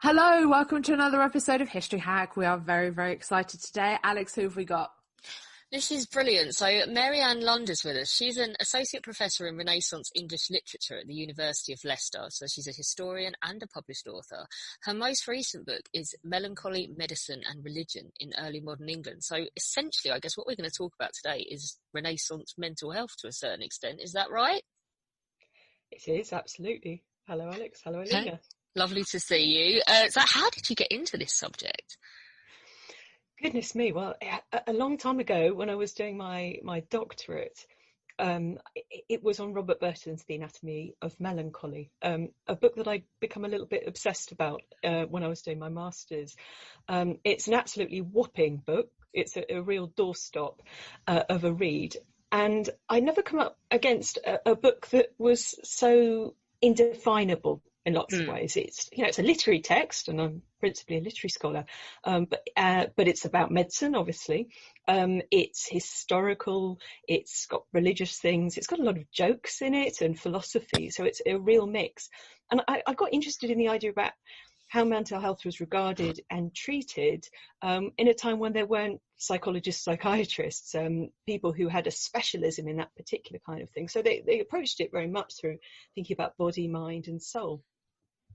Hello, welcome to another episode of History Hack. We are very, very excited today. Alex, who have we got? This is brilliant. So Ann Lund is with us. She's an associate professor in Renaissance English literature at the University of Leicester. So she's a historian and a published author. Her most recent book is Melancholy, Medicine and Religion in Early Modern England. So essentially, I guess what we're going to talk about today is Renaissance mental health to a certain extent. Is that right? It is, absolutely. Hello, Alex. Hello, Alina. Hey. Lovely to see you. So how did you get into this subject? Goodness me. Well, a long time ago when I was doing my doctorate, it was on Robert Burton's The Anatomy of Melancholy, a book that I'd become a little bit obsessed about when I was doing my master's. It's an absolutely whopping book. It's a real doorstop of a read. And I never come up against a book that was so indefinable in lots of ways. It's a literary text, and I'm principally a literary scholar, but it's about medicine, obviously. It's historical, it's got religious things, it's got a lot of jokes in it and philosophy, so it's a real mix. And I got interested in the idea about how mental health was regarded and treated in a time when there weren't psychologists, psychiatrists, people who had a specialism in that particular kind of thing. So they approached it very much through thinking about body, mind and soul.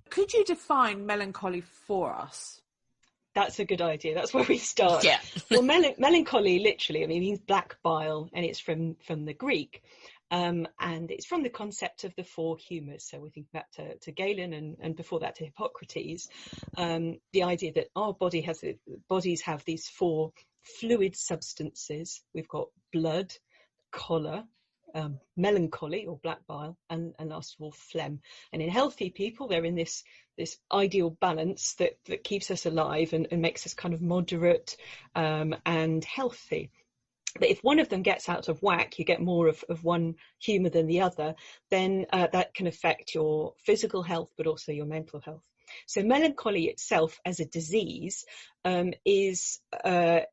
Could you define melancholy for us? That's a good idea. That's where we start. Yeah. Well, melancholy literally, means black bile, and it's from the Greek. And it's from the concept of the four humours. So we think back to Galen and before that to Hippocrates. The idea that our bodies have these four fluid substances. We've got blood, choler, melancholy or black bile, and last of all phlegm. And in healthy people, they're in this ideal balance that keeps us alive and makes us kind of moderate and healthy. But if one of them gets out of whack, you get more of one humour than the other, then that can affect your physical health, but also your mental health. So melancholy itself as a disease it's a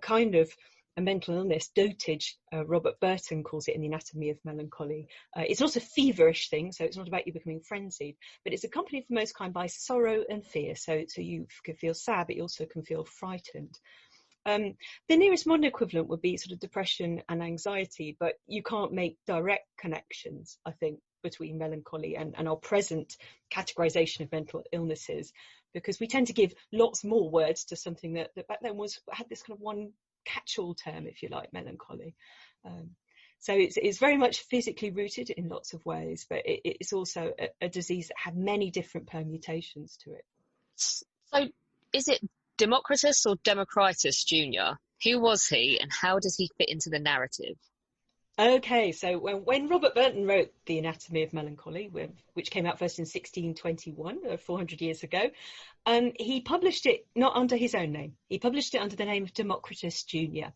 kind of a mental illness, dotage. Robert Burton calls it in The Anatomy of Melancholy. It's not a feverish thing, so it's not about you becoming frenzied, but it's accompanied for most kind by sorrow and fear. So you can feel sad, but you also can feel frightened. The nearest modern equivalent would be sort of depression and anxiety, but you can't make direct connections, I think, between melancholy and our present categorization of mental illnesses, because we tend to give lots more words to something that back then had this kind of one catch-all term, if you like, melancholy. So it's very much physically rooted in lots of ways, but it's also a disease that had many different permutations to it. So is it Democritus or Democritus Jr? Who was he and how does he fit into the narrative? Okay, so when Robert Burton wrote The Anatomy of Melancholy, which came out first in 1621, 400 years ago, he published it not under his own name. He published it under the name of Democritus Jr.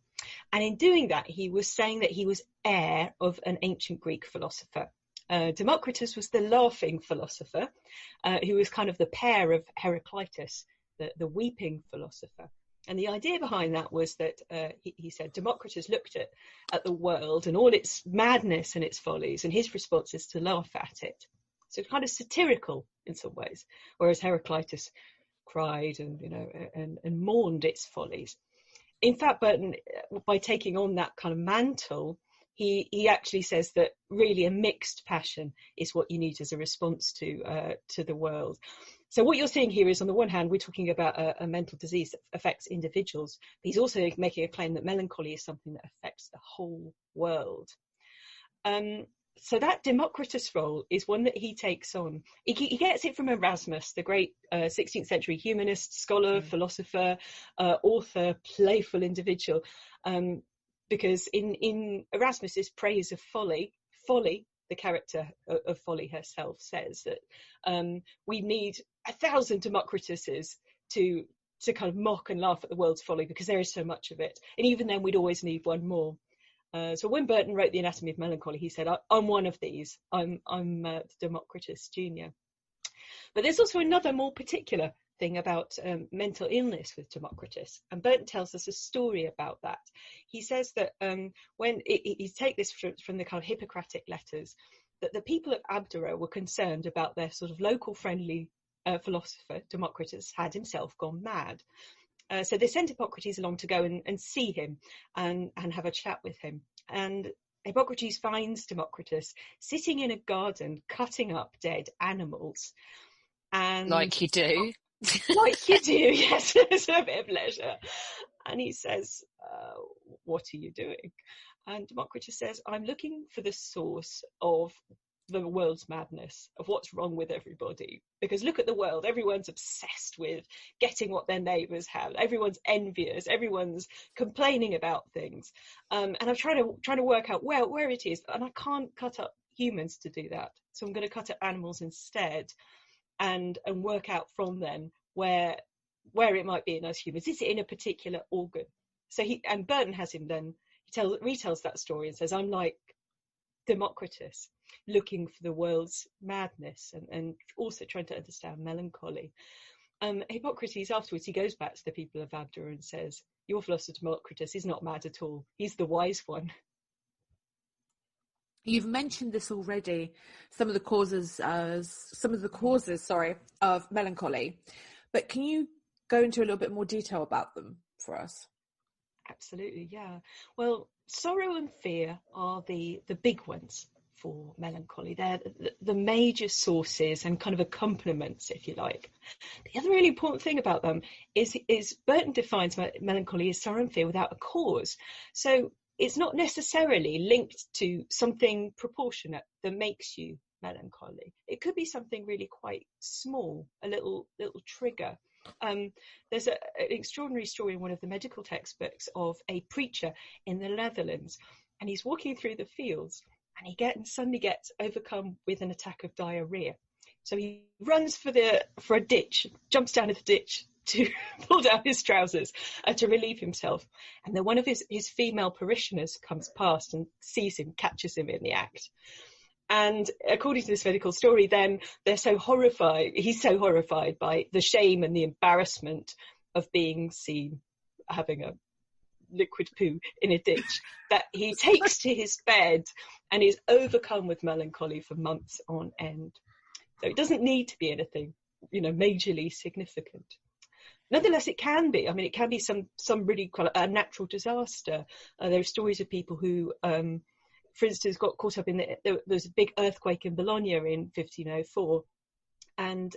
And in doing that, he was saying that he was heir of an ancient Greek philosopher. Democritus was the laughing philosopher, who was kind of the pair of Heraclitus, the weeping philosopher. And the idea behind that was that he said Democritus looked at the world and all its madness and its follies, and his response is to laugh at it. So kind of satirical in some ways, whereas Heraclitus cried and mourned its follies. In fact, Burton, by taking on that kind of mantle, he actually says that really a mixed passion is what you need as a response to the world. So what you're seeing here is, on the one hand, we're talking about a mental disease that affects individuals. But he's also making a claim that melancholy is something that affects the whole world. So that Democritus role is one that he takes on. He gets it from Erasmus, the great 16th century humanist, scholar, philosopher, author, playful individual. Because in Erasmus's praise of folly, the character of Folly herself says that we need 1,000 Democrituses to kind of mock and laugh at the world's folly, because there is so much of it. And even then, we'd always need one more. So when Burton wrote The Anatomy of Melancholy, he said, I'm one of these. I'm Democritus Jr. But there's also another more particular thing about mental illness with Democritus, and Burton tells us a story about that. He says that when you take this from the kind of Hippocratic letters, that the people of Abdera were concerned about their sort of local friendly philosopher, Democritus, had himself gone mad. So they sent Hippocrates along to go and see him and have a chat with him. And Hippocrates finds Democritus sitting in a garden cutting up dead animals. And like you do. Like you do, yes, it's a bit of leisure. And he says, what are you doing? And Democritus says, I'm looking for the source of the world's madness, of what's wrong with everybody. Because look at the world, everyone's obsessed with getting what their neighbours have. Everyone's envious, everyone's complaining about things. And I'm trying to work out where it is, and I can't cut up humans to do that. So I'm going to cut up animals instead and work out from them where it might be in us humans. Is it in a particular organ? So Burton has him then, retells that story and says, I'm like Democritus, looking for the world's madness and also trying to understand melancholy. Hippocrates, afterwards, he goes back to the people of Abdera and says, your philosopher Democritus is not mad at all. He's the wise one. You've mentioned this already, some of the causes, of melancholy, but can you go into a little bit more detail about them for us? Absolutely, yeah. Well, sorrow and fear are the big ones for melancholy. They're the major sources and kind of accompaniments, if you like. The other really important thing about them is Burton defines melancholy as sorrow and fear without a cause. So it's not necessarily linked to something proportionate that makes you melancholy. It could be something really quite small, a little trigger. There's an extraordinary story in one of the medical textbooks of a preacher in the Netherlands, and he's walking through the fields and he suddenly gets overcome with an attack of diarrhea. So he runs for a ditch, jumps down into the ditch to pull down his trousers to relieve himself. And then one of his female parishioners comes past and sees him, catches him in the act. And according to this medical story, then he's so horrified by the shame and the embarrassment of being seen having a liquid poo in a ditch that he takes to his bed and is overcome with melancholy for months on end. So it doesn't need to be anything, majorly significant. Nonetheless, it can be. I mean, it can be some really a natural disaster. There are stories of people who, for instance, got caught up in there was a big earthquake in Bologna in 1504, and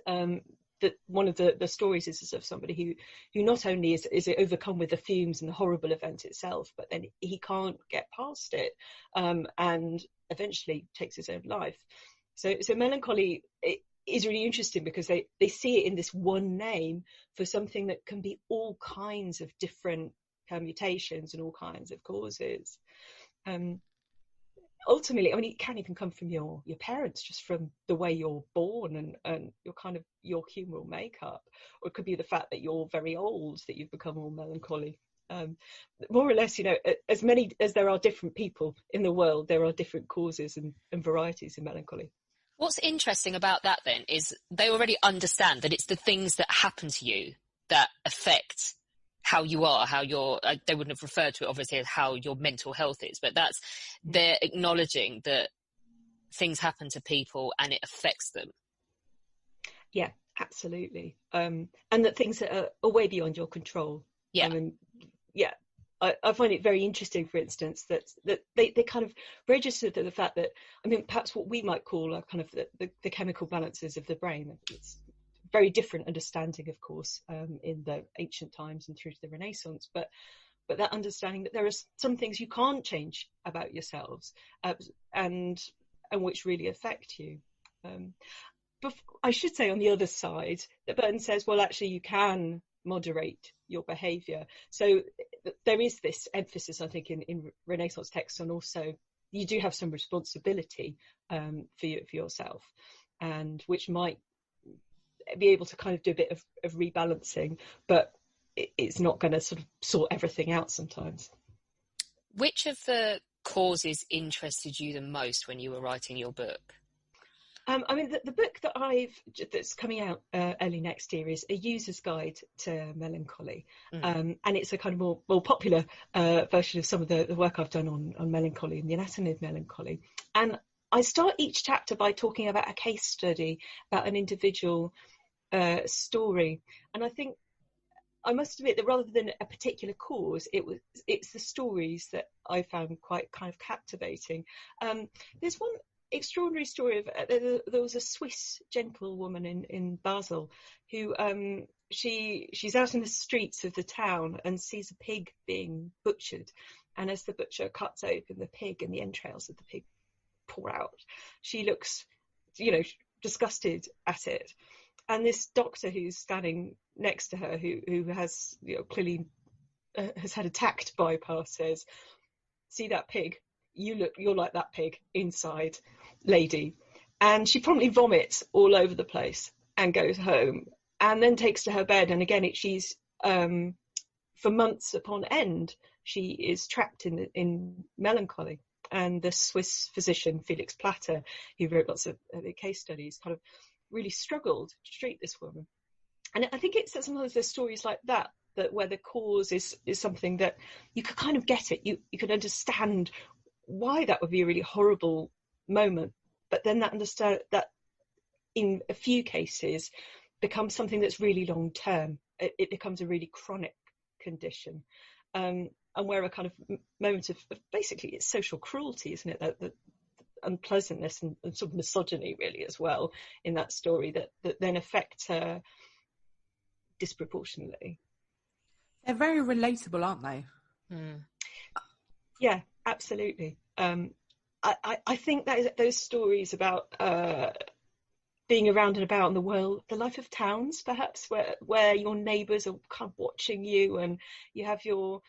one of the stories is of somebody who not only is overcome with the fumes and the horrible event itself, but then he can't get past it, and eventually takes his own life. So melancholy is really interesting because they see it in this one name for something that can be all kinds of different permutations and all kinds of causes. Ultimately, I mean, it can even come from your parents, just from the way you're born and your humoral makeup, or it could be the fact that you're very old that you've become all melancholy. More or less, as many as there are different people in the world, there are different causes and varieties in melancholy. What's interesting about that then is they already understand that it's the things that happen to you that affect how you are, they wouldn't have referred to it obviously as how your mental health is, but they're acknowledging that things happen to people and it affects them. Yeah, absolutely. And that things that are way beyond your control. Yeah. I mean, yeah. I find it very interesting, for instance, that they kind of register the fact that, I mean, perhaps what we might call kind of the chemical balances of the brain. It's very different understanding, of course, in the ancient times and through to the Renaissance, but that understanding that there are some things you can't change about yourselves, and which really affect you. But I should say on the other side that Burton says, well, actually you can moderate your behaviour. So there is this emphasis, I think, in Renaissance texts, and also you do have some responsibility for yourself, and which might be able to kind of do a bit of rebalancing, but it's not going to sort of sort everything out sometimes. Which of the causes interested you the most when you were writing your book? I mean, the book that's coming out early next year is A User's Guide to Melancholy, and it's a kind of more popular version of some of the work I've done on melancholy and the anatomy of melancholy. And I start each chapter by talking about a case study about an individual story. And I think I must admit that rather than a particular cause, it's the stories that I found quite kind of captivating. There's one extraordinary story of there was a Swiss gentlewoman in Basel who she's out in the streets of the town and sees a pig being butchered, and as the butcher cuts open the pig and the entrails of the pig pour out, she looks, disgusted at it. And this doctor who's standing next to her, who has clearly has had a tact bypass, says, "See that pig? You're like that pig inside, lady." And she promptly vomits all over the place and goes home, and then takes to her bed. And again, she's for months upon end, she is trapped in melancholy. And the Swiss physician Felix Platter, who wrote lots of case studies, kind of really struggled to treat this woman. And I think it's sometimes there's stories like that where the cause is something that you could kind of get it. You could understand why that would be a really horrible moment, but then that in a few cases becomes something that's really long term. It becomes a really chronic condition, and where a kind of moment of basically it's social cruelty, isn't it? The unpleasantness and sort of misogyny really as well in that story that then affect her disproportionately. They're very relatable, aren't they? Yeah, absolutely. I think that those stories about being around and about in the world, the life of towns perhaps, where your neighbours are kind of watching you and you have your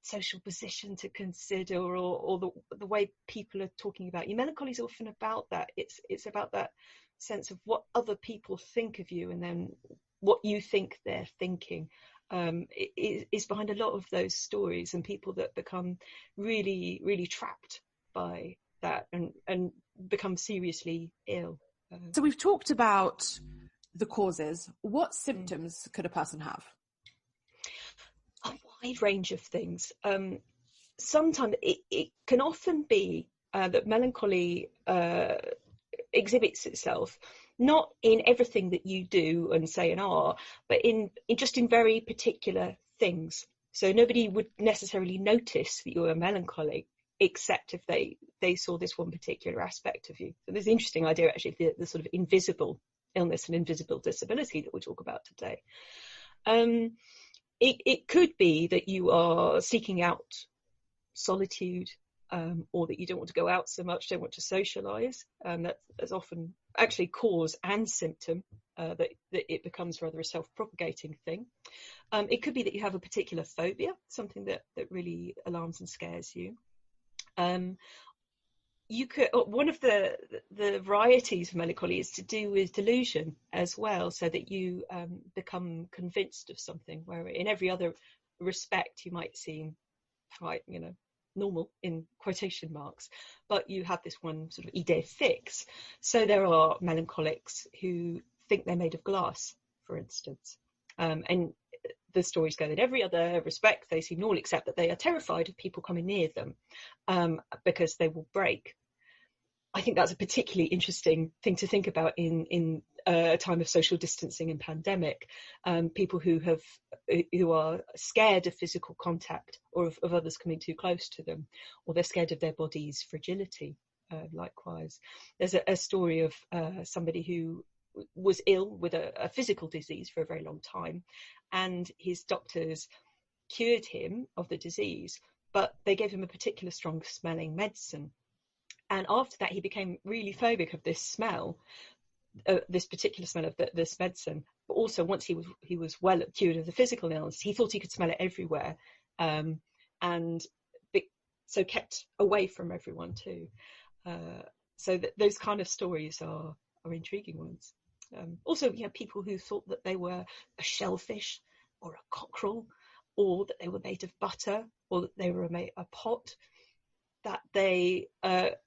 social position to consider, or the way people are talking about you. Melancholy is often about that. It's about that sense of what other people think of you and then what you think they're thinking. Is behind a lot of those stories, and people that become really, really trapped by that and become seriously ill. So we've talked about the causes. What symptoms could a person have? A wide range of things. Sometimes it can often be that melancholy exhibits itself not in everything that you do and say and are, but in just in very particular things. So nobody would necessarily notice that you were melancholic, except if they saw this one particular aspect of you. So there's an interesting idea actually of the sort of invisible illness and invisible disability that we'll talk about today. It could be that you are seeking out solitude, or that you don't want to go out so much, don't want to socialise. That's often actually cause and symptom, that it becomes rather a self-propagating thing. It could be that you have a particular phobia, something that really alarms and scares you. You could, one of the varieties of melancholy is to do with delusion as well, so that you become convinced of something, where in every other respect you might seem quite, normal in quotation marks, but you have this one sort of idée fixe. So there are melancholics who think they're made of glass, for instance, and the stories go in every other respect they seem normal, except that they are terrified of people coming near them, because they will break. I think that's a particularly interesting thing to think about in a time of social distancing and pandemic. People who are scared of physical contact, or of others coming too close to them, or they're scared of their body's fragility. Likewise, there's a story of somebody who was ill with a physical disease for a very long time, and his doctors cured him of the disease, but they gave him a particular strong smelling medicine. And after that, he became really phobic of this smell, this particular smell of this medicine. But also, once he was well cured of the physical illness, he thought he could smell it everywhere, and so kept away from everyone too. So those kind of stories are intriguing ones. Also, people who thought that they were a shellfish or a cockerel, or that they were made of butter, or that they were made a pot, that they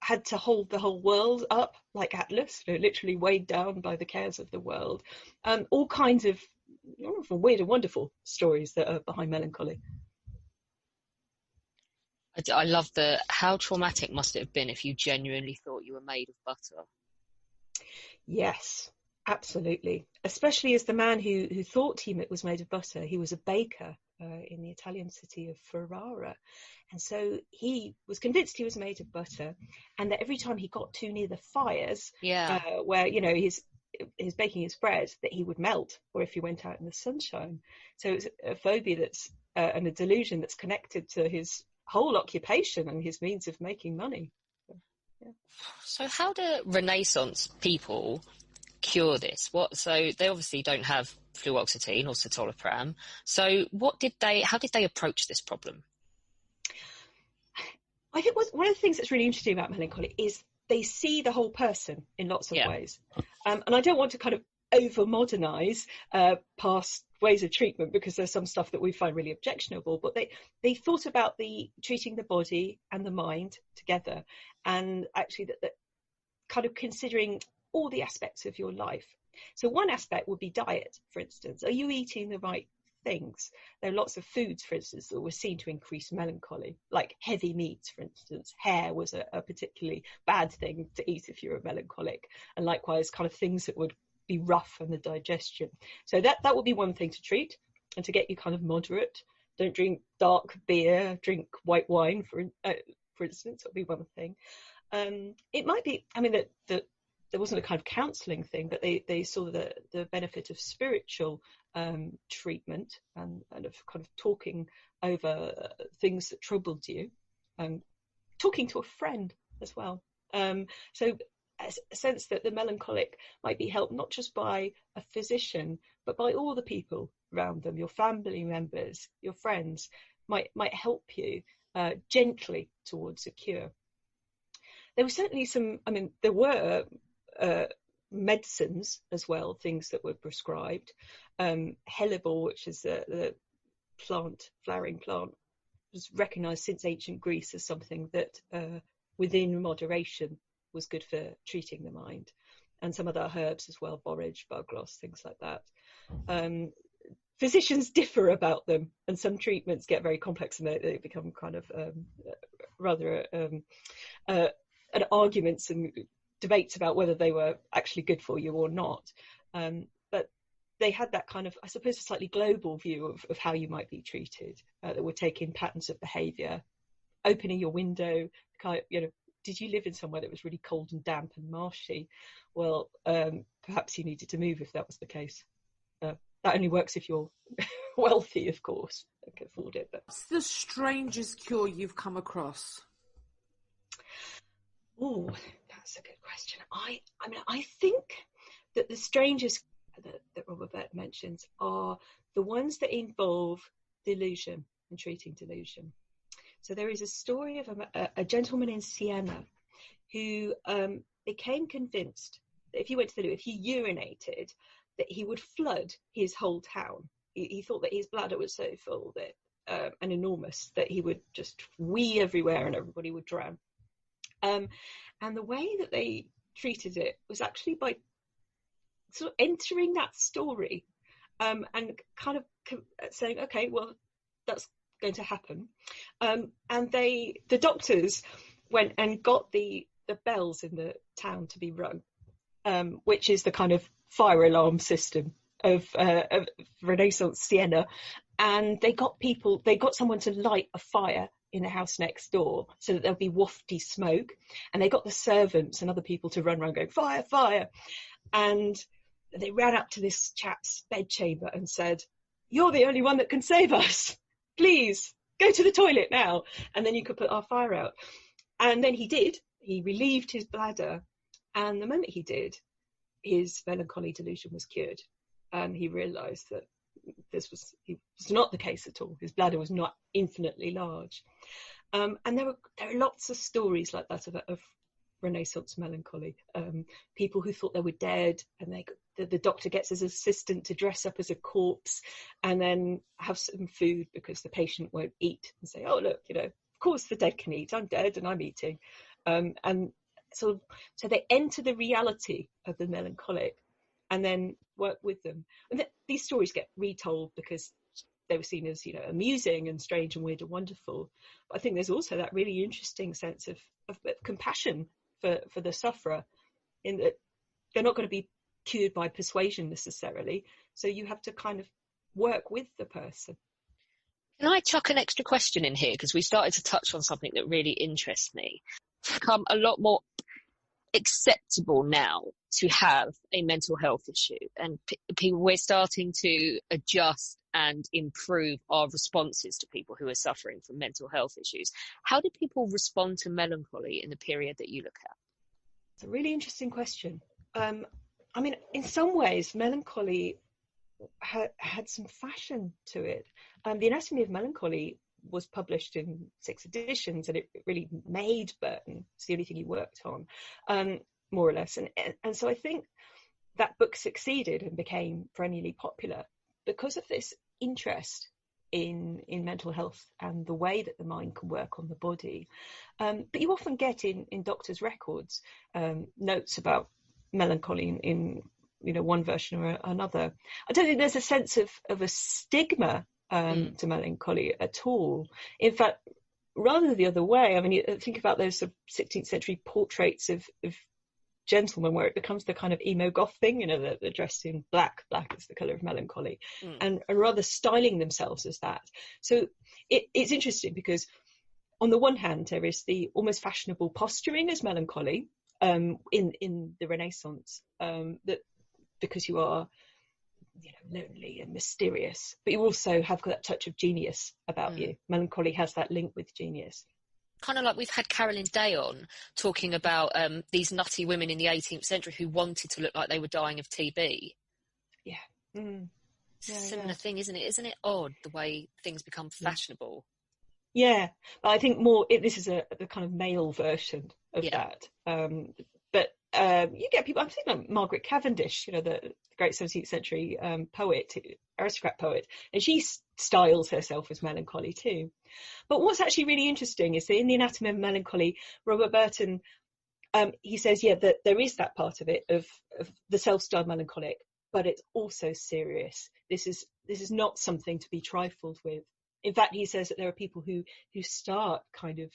had to hold the whole world up like Atlas, literally weighed down by the cares of the world. All kinds of weird and wonderful stories that are behind melancholy. I love how traumatic must it have been if you genuinely thought you were made of butter? Yes, Absolutely, especially as the man who thought he was made of butter, he was a baker in the Italian city of Ferrara, and so he was convinced he was made of butter, and that every time he got too near the fires, where he's baking his bread, that he would melt, or if he went out in the sunshine. So it's a phobia that's and a delusion that's connected to his whole occupation and his means of making money. So how do Renaissance people cure this? So they obviously don't have fluoxetine or citalopram. So how did they approach this problem? I think one of the things that's really interesting about melancholy is they see the whole person in lots of ways. And I don't want to kind of over-modernize past ways of treatment, because there's some stuff that we find really objectionable, but they thought about treating the body and the mind together, and actually that kind of considering all the aspects of your life. So one aspect would be diet, for instance. Are you eating the right things? There are lots of foods, for instance, that were seen to increase melancholy, like heavy meats, for instance. Hair was a particularly bad thing to eat if you're a melancholic, and likewise kind of things that would be rough on the digestion. So that would be one thing to treat, and to get you kind of moderate. Don't drink dark beer, drink white wine, for instance, would be one thing. It might be, I mean, that there wasn't a kind of counselling thing, but they saw the benefit of spiritual treatment and of kind of talking over things that troubled you, talking to a friend as well. So a sense that the melancholic might be helped not just by a physician, but by all the people around them, your family members, your friends, might help you gently towards a cure. There was certainly there were medicines as well, things that were prescribed. Hellebore, which is the flowering plant, was recognised since ancient Greece as something that within moderation was good for treating the mind. And some other herbs as well, borage, bugloss, things like that. Physicians differ about them, and some treatments get very complex and they become kind of rather arguments and debates about whether they were actually good for you or not. But they had that kind of, I suppose, a slightly global view of how you might be treated, that would take in patterns of behaviour, opening your window, did you live in somewhere that was really cold and damp and marshy? Well, perhaps you needed to move if that was the case. That only works if you're wealthy, of course, and can afford it. But what's the strangest cure you've come across? Oh, that's a good question. I think that the strangest that Robert Burt mentions are the ones that involve delusion and treating delusion. So there is a story of a gentleman in Siena who became convinced that if he went to the loo, if he urinated, that he would flood his whole town. He thought that his bladder was so full that and enormous that he would just wee everywhere and everybody would drown. And the way that they treated it was actually by sort of entering that story and kind of saying, okay, well, that's going to happen. And the doctors went and got the bells in the town to be rung, which is the kind of fire alarm system of Renaissance Siena. And they got someone to light a fire in the house next door so that there'll be wafty smoke. And they got the servants and other people to run around going, fire, fire. And they ran up to this chap's bedchamber and said, you're the only one that can save us. Please go to the toilet now. And then you could put our fire out. And then he did. He relieved his bladder. And the moment he did, his melancholy delusion was cured. And he realised that this was not the case at all. His bladder was not infinitely large. And there are lots of stories like that of Renaissance melancholy. People who thought they were dead, and the doctor gets his assistant to dress up as a corpse and then have some food because the patient won't eat, and say, oh, look, of course the dead can eat. I'm dead and I'm eating. And so they enter the reality of the melancholic and then work with them. And these stories get retold because they were seen as, amusing and strange and weird and wonderful. But I think there's also that really interesting sense of compassion for the sufferer, in that they're not going to be cured by persuasion necessarily. So you have to kind of work with the person. Can I chuck an extra question in here? Because we started to touch on something that really interests me. It's become a lot more acceptable now to have a mental health issue, and people, we're starting to adjust and improve our responses to people who are suffering from mental health issues. How did people respond to melancholy in the period that you look at? It's a really interesting question. I mean, in some ways, melancholy had some fashion to it. The Anatomy of Melancholy was published in 6 editions, and it really made Burton. It's the only thing he worked on, more or less. And so I think that book succeeded and became perennially popular because of this interest in mental health and the way that the mind can work on the body. But you often get in doctors' records notes about melancholy in one version or another. I don't think there's a sense of a stigma to melancholy at all. In fact, rather the other way. I mean, you think about those sort of 16th century portraits of gentlemen where it becomes the kind of emo goth thing, they're dressed in black is the colour of melancholy, and rather styling themselves as that. So it's interesting because on the one hand there is the almost fashionable posturing as melancholy in the Renaissance, that because you are lonely and mysterious, but you also have that touch of genius about you. Melancholy has that link with genius. Kind of like we've had Carolyn Day on talking about these nutty women in the 18th century who wanted to look like they were dying of TB. Yeah. It's a similar thing, isn't it? Isn't it odd the way things become fashionable? Yeah, but I think this is the kind of male version of that. But you get people, I'm thinking like Margaret Cavendish, the great 17th century aristocrat poet, and she styles herself as melancholy too. But what's actually really interesting is that in the Anatomy of Melancholy, Robert Burton, he says, that there is that part of it, of the self-styled melancholic, but it's also serious. This is not something to be trifled with. In fact, he says that there are people who start kind of,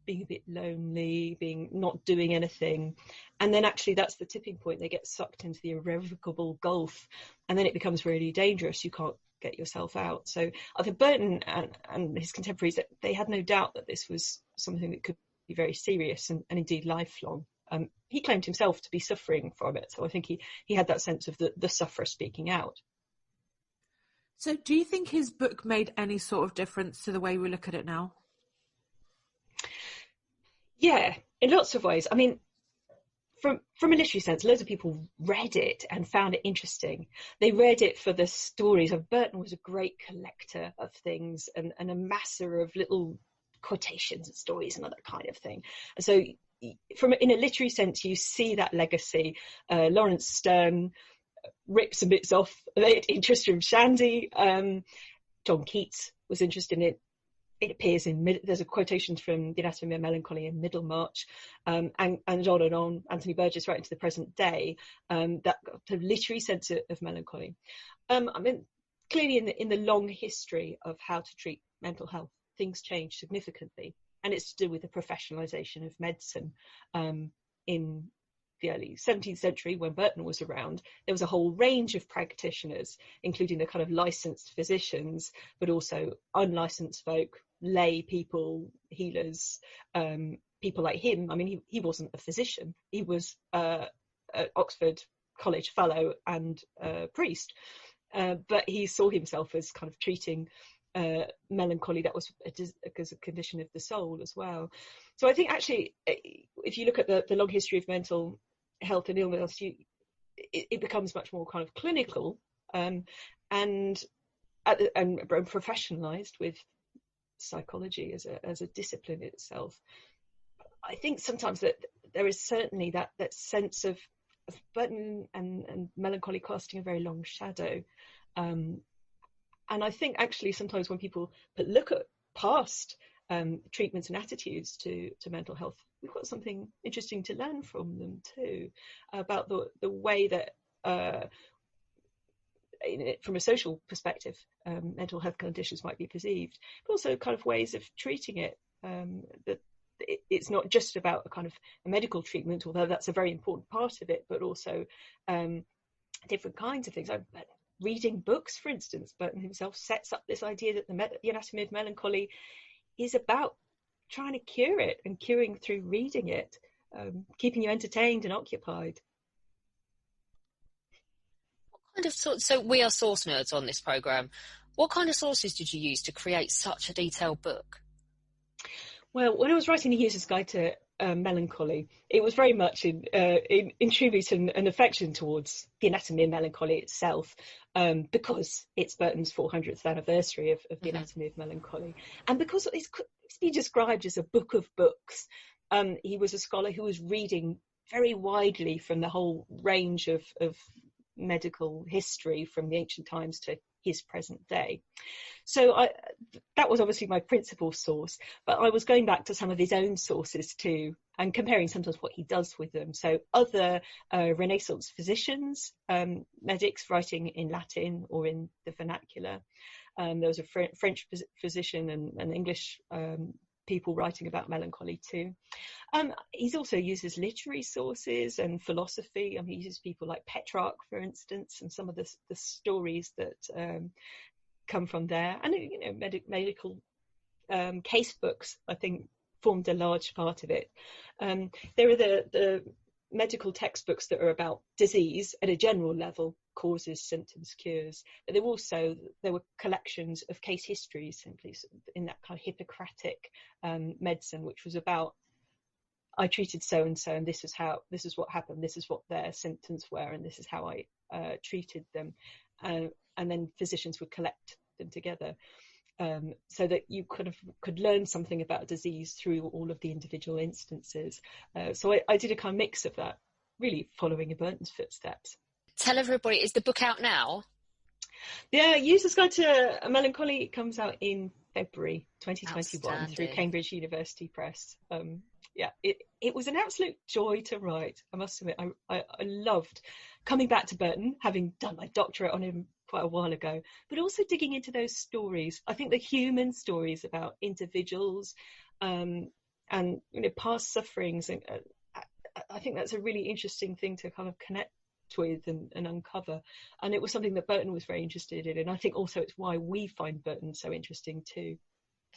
being a bit lonely, being not doing anything, and then actually that's the tipping point. They get sucked into the irrevocable gulf, and then it becomes really dangerous. You can't get yourself out. So I think Burton and his contemporaries, they had no doubt that this was something that could be very serious and indeed lifelong. He claimed himself to be suffering from it, so I think he had that sense of the sufferer speaking out. So do you think his book made any sort of difference to the way we look at it now? Yeah, in lots of ways. I mean, from a literary sense, loads of people read it and found it interesting. They read it for the stories. Burton was a great collector of things and a masser of little quotations and stories and all that kind of thing. And so in a literary sense, you see that legacy. Lawrence Sterne rips some bits off in Tristram Shandy. John Keats was interested in it. It appears there's a quotation from The Anatomy of Melancholy in Middlemarch, and on. Anthony Burgess right into the present day, that kind of literary sense of melancholy. I mean, clearly in the long history of how to treat mental health, things change significantly, and it's to do with the professionalisation of medicine. In the early 17th century, when Burton was around, there was a whole range of practitioners, including the kind of licensed physicians, but also unlicensed folk, lay people, healers, people like him. I mean, he wasn't a physician. He was an Oxford College fellow and a priest, but he saw himself as kind of treating melancholy that was as a condition of the soul as well. So I think actually, if you look at the long history of mental health and illness, it becomes much more kind of clinical and professionalized with psychology as a discipline itself. I think sometimes that there is certainly that sense of Burton and melancholy casting a very long shadow. And I think actually sometimes when people look at past treatments and attitudes to mental health, we've got something interesting to learn from them too, about the way that from a social perspective, mental health conditions might be perceived, but also kind of ways of treating it that it's not just about a kind of a medical treatment, although that's a very important part of it, but also different kinds of things. Reading books, for instance, Burton himself sets up this idea that the Anatomy of Melancholy is about trying to cure it and curing through reading it, keeping you entertained and occupied. So we are source nerds on this programme. What kind of sources did you use to create such a detailed book? Well, when I was writing the User's Guide to Melancholy, it was very much in tribute and affection towards the Anatomy of Melancholy itself, because it's Burton's 400th anniversary of the Anatomy of Melancholy, and because it's be described as a book of books. He was a scholar who was reading very widely from the whole range of medical history from the ancient times to his present day. So that was obviously my principal source, but I was going back to some of his own sources too, and comparing sometimes what he does with them. So other Renaissance physicians, medics writing in Latin or in the vernacular. There was a French physician and English people writing about melancholy too. He's also uses literary sources and philosophy. He uses people like Petrarch, for instance, and some of the stories that come from there. And medical case books, I think, formed a large part of it. There are the medical textbooks that are about disease at a general level, causes, symptoms, cures. But there were collections of case histories, simply in that kind of Hippocratic medicine, which was about, I treated so and so, and this is what happened, this is what their symptoms were, and this is how I treated them. And then physicians would collect them together, so that you could learn something about disease through all of the individual instances. So I did a kind of mix of that, really following in Burton's footsteps. Tell everybody, is the book out now? Yeah, User's Guide to Melancholy comes out in February 2021 through Cambridge University Press. It was an absolute joy to write, I must admit. I loved coming back to Burton, having done my doctorate on him quite a while ago, but also digging into those stories. I think the human stories about individuals and past sufferings, and I think that's a really interesting thing to kind of connect with and uncover. And it was something that Burton was very interested in, and I think also it's why we find Burton so interesting too.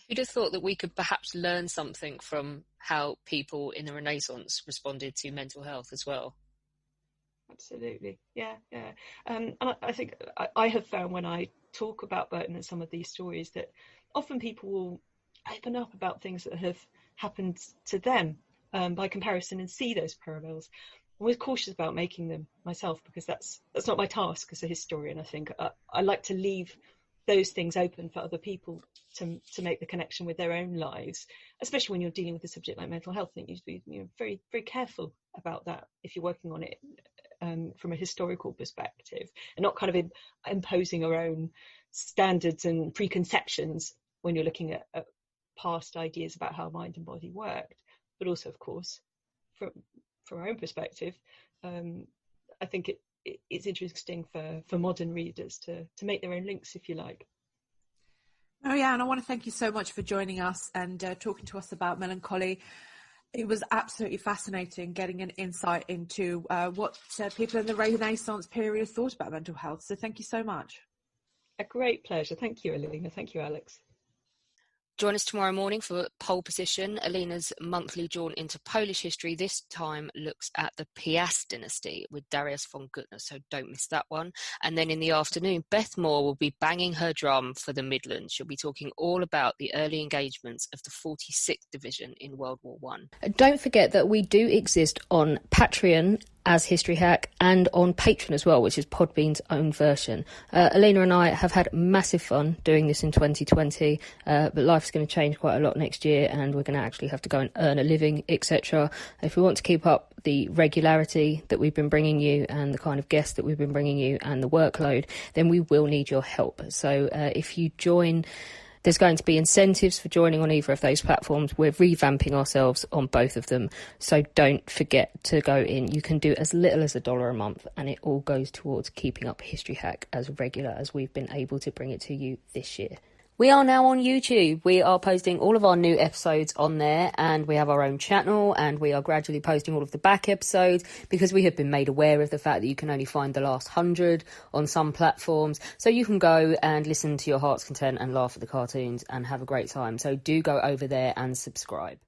Who'd have thought that we could perhaps learn something from how people in the Renaissance responded to mental health as well? Absolutely, yeah. And I think I have found when I talk about Burton and some of these stories that often people will open up about things that have happened to them by comparison and see those parallels. I'm always cautious about making them myself, because that's not my task as a historian. I think I like to leave those things open for other people to make the connection with their own lives, especially when you're dealing with a subject like mental health. I think you need to be very, very careful about that if you're working on it from a historical perspective, and not kind of imposing our own standards and preconceptions when you're looking at past ideas about how mind and body worked. But also, of course, from our own perspective, I think it's interesting for modern readers to make their own links, if you like. Marianne, I want to thank you so much for joining us and talking to us about melancholy. It was absolutely fascinating getting an insight into what people in the Renaissance period thought about mental health. So thank you so much. A great pleasure. Thank you, Alina. Thank you, Alex. Join us tomorrow morning for Pole Position, Alina's monthly jaunt into Polish history. This time looks at the Piast dynasty with Darius von Gutner, so don't miss that one. And then in the afternoon, Beth Moore will be banging her drum for the Midlands. She'll be talking all about the early engagements of the 46th Division in World War I. Don't forget that we do exist on Patreon as History Hack and on Patreon as well, which is Podbean's own version. Alina and I have had massive fun doing this in 2020, but life's going to change quite a lot next year, and we're going to actually have to go and earn a living, etc. If we want to keep up the regularity that we've been bringing you and the kind of guests that we've been bringing you and the workload, then we will need your help. So if you join, there's going to be incentives for joining on either of those platforms. We're revamping ourselves on both of them, so don't forget to go in. You can do as little as $1 a month, and it all goes towards keeping up History Hack as regular as we've been able to bring it to you this year. We are now on YouTube. We are posting all of our new episodes on there, and we have our own channel, and we are gradually posting all of the back episodes because we have been made aware of the fact that you can only find the last 100 on some platforms. So you can go and listen to your heart's content and laugh at the cartoons and have a great time. So do go over there and subscribe.